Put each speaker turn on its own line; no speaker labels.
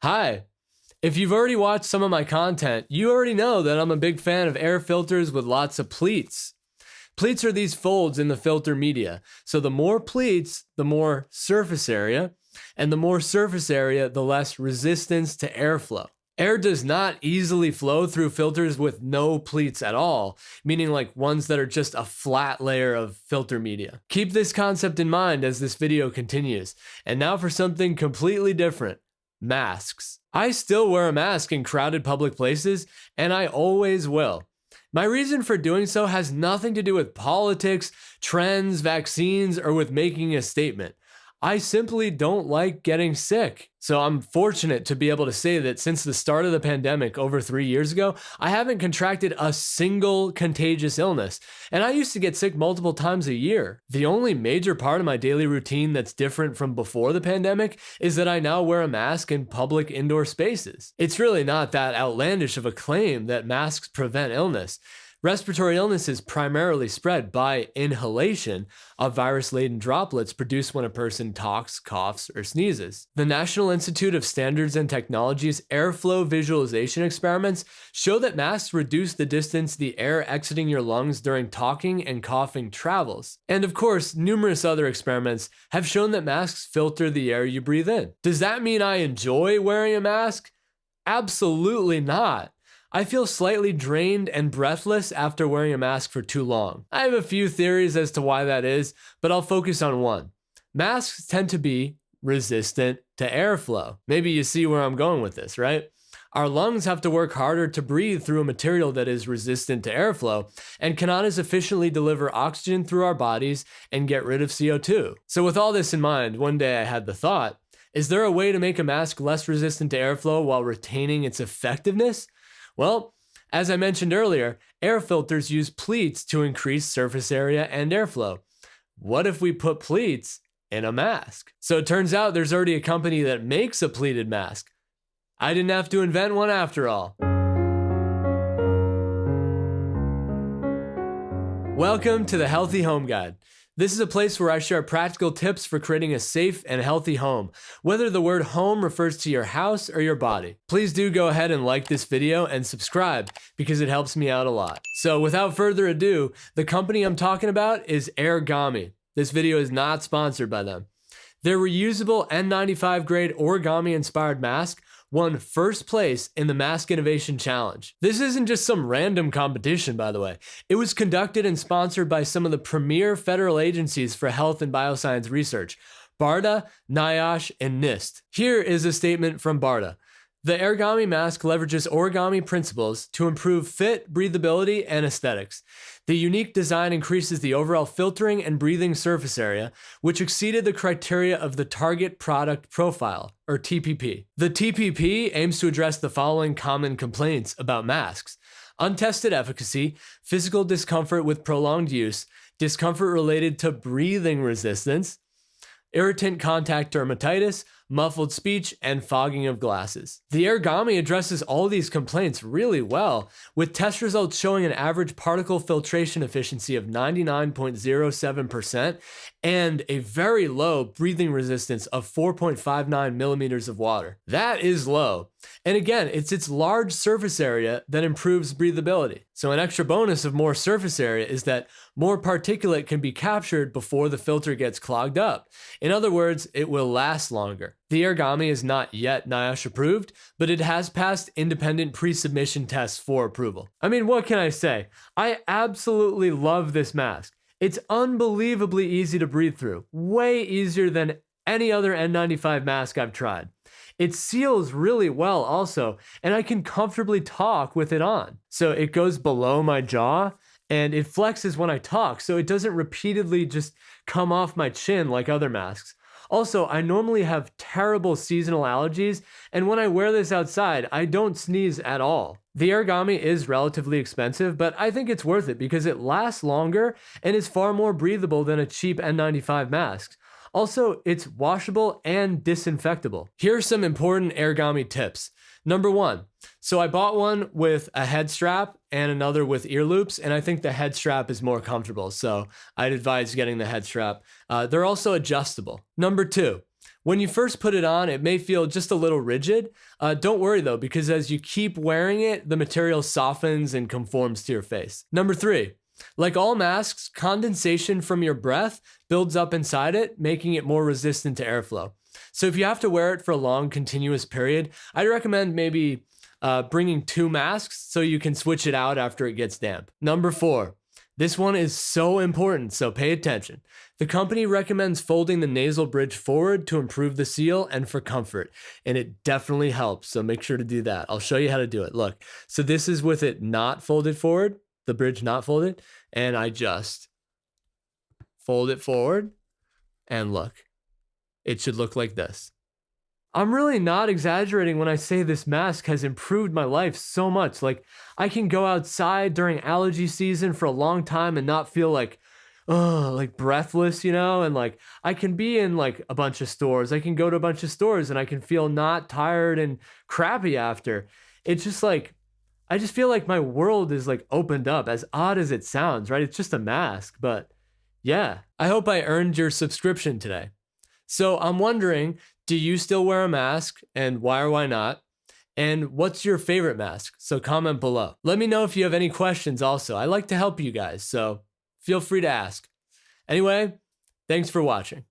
Hi. If you've already watched some of my content, you already know that I'm a big fan of air filters with lots of pleats. Pleats are these folds in the filter media. So the more pleats, the more surface area, and the more surface area, the less resistance to airflow. Air does not easily flow through filters with no pleats at all, meaning like ones that are just a flat layer of filter media. Keep this concept in mind as this video continues. And now for something completely different. Masks. I still wear a mask in crowded public places, and I always will. My reason for doing so has nothing to do with politics, trends, vaccines, or with making a statement. I simply don't like getting sick. So I'm fortunate to be able to say that since the start of the pandemic over 3 years ago, I haven't contracted a single contagious illness. And I used to get sick multiple times a year. The only major part of my daily routine that's different from before the pandemic is that I now wear a mask in public indoor spaces. It's really not that outlandish of a claim that masks prevent illness. Respiratory illness is primarily spread by inhalation of virus-laden droplets produced when a person talks, coughs, or sneezes. The National Institute of Standards and Technology's airflow visualization experiments show that masks reduce the distance the air exiting your lungs during talking and coughing travels. And of course, numerous other experiments have shown that masks filter the air you breathe in. Does that mean I enjoy wearing a mask? Absolutely not. I feel slightly drained and breathless after wearing a mask for too long. I have a few theories as to why that is, but I'll focus on one. Masks tend to be resistant to airflow. Maybe you see where I'm going with this, right? Our lungs have to work harder to breathe through a material that is resistant to airflow and cannot as efficiently deliver oxygen through our bodies and get rid of CO2. So with all this in mind, one day I had the thought, is there a way to make a mask less resistant to airflow while retaining its effectiveness? Well, as I mentioned earlier, air filters use pleats to increase surface area and airflow. What if we put pleats in a mask? So it turns out there's already a company that makes a pleated mask. I didn't have to invent one after all. Welcome to the Healthy Home Guide. This is a place where I share practical tips for creating a safe and healthy home, whether the word home refers to your house or your body. Please do go ahead and like this video and subscribe because it helps me out a lot. So without further ado, the company I'm talking about is Airgami. This video is not sponsored by them. Their reusable N95 grade origami inspired mask won first place in the Mask Innovation Challenge. This isn't just some random competition, by the way. It was conducted and sponsored by some of the premier federal agencies for health and bioscience research, BARDA, NIOSH, and NIST. Here is a statement from BARDA. The Airgami mask leverages origami principles to improve fit, breathability, and aesthetics. The unique design increases the overall filtering and breathing surface area, which exceeded the criteria of the Target Product Profile, or TPP. The TPP aims to address the following common complaints about masks: untested efficacy, physical discomfort with prolonged use, discomfort related to breathing resistance, irritant contact dermatitis, muffled speech, and fogging of glasses. The Airgami addresses all these complaints really well, with test results showing an average particle filtration efficiency of 99.07% and a very low breathing resistance of 4.59 millimeters of water. That is low. And again, it's its large surface area that improves breathability. So an extra bonus of more surface area is that more particulate can be captured before the filter gets clogged up. In other words, it will last longer. The Airgami is not yet NIOSH approved, but it has passed independent pre-submission tests for approval. I mean, what can I say? I absolutely love this mask. It's unbelievably easy to breathe through, way easier than any other N95 mask I've tried. It seals really well also, and I can comfortably talk with it on. So it goes below my jaw, and it flexes when I talk, so it doesn't repeatedly just come off my chin like other masks. Also, I normally have terrible seasonal allergies, and when I wear this outside, I don't sneeze at all. The Airgami is relatively expensive, but I think it's worth it because it lasts longer and is far more breathable than a cheap N95 mask. Also, it's washable and disinfectable. Here are some important Airgami tips. Number 1, so I bought one with a head strap and another with ear loops, and I think the head strap is more comfortable, so I'd advise getting the head strap. They're also adjustable. Number 2, When you first put it on, it may feel just a little rigid. Don't worry though, because as you keep wearing it, the material softens and conforms to your face. Number 3, like all masks, condensation from your breath builds up inside it, making it more resistant to airflow. So if you have to wear it for a long, continuous period, I'd recommend maybe bringing 2 masks so you can switch it out after it gets damp. Number 4, this one is so important, so pay attention. The company recommends folding the nasal bridge forward to improve the seal and for comfort, and it definitely helps, so make sure to do that. I'll show you how to do it. Look, so this is with it not folded forward, the bridge not folded, and I just fold it forward, and look, it should look like this. I'm really not exaggerating when I say this mask has improved my life so much. Like, I can go outside during allergy season for a long time and not feel like breathless, and like I can be in like a bunch of stores. I can go to a bunch of stores and I can feel not tired and crappy after. It's just like, I just feel like my world is like opened up, as odd as it sounds, right? It's just a mask, but yeah. I hope I earned your subscription today. So I'm wondering, do you still wear a mask, and why or why not? And what's your favorite mask? So comment below. Let me know if you have any questions also. I like to help you guys, so feel free to ask. Anyway, thanks for watching.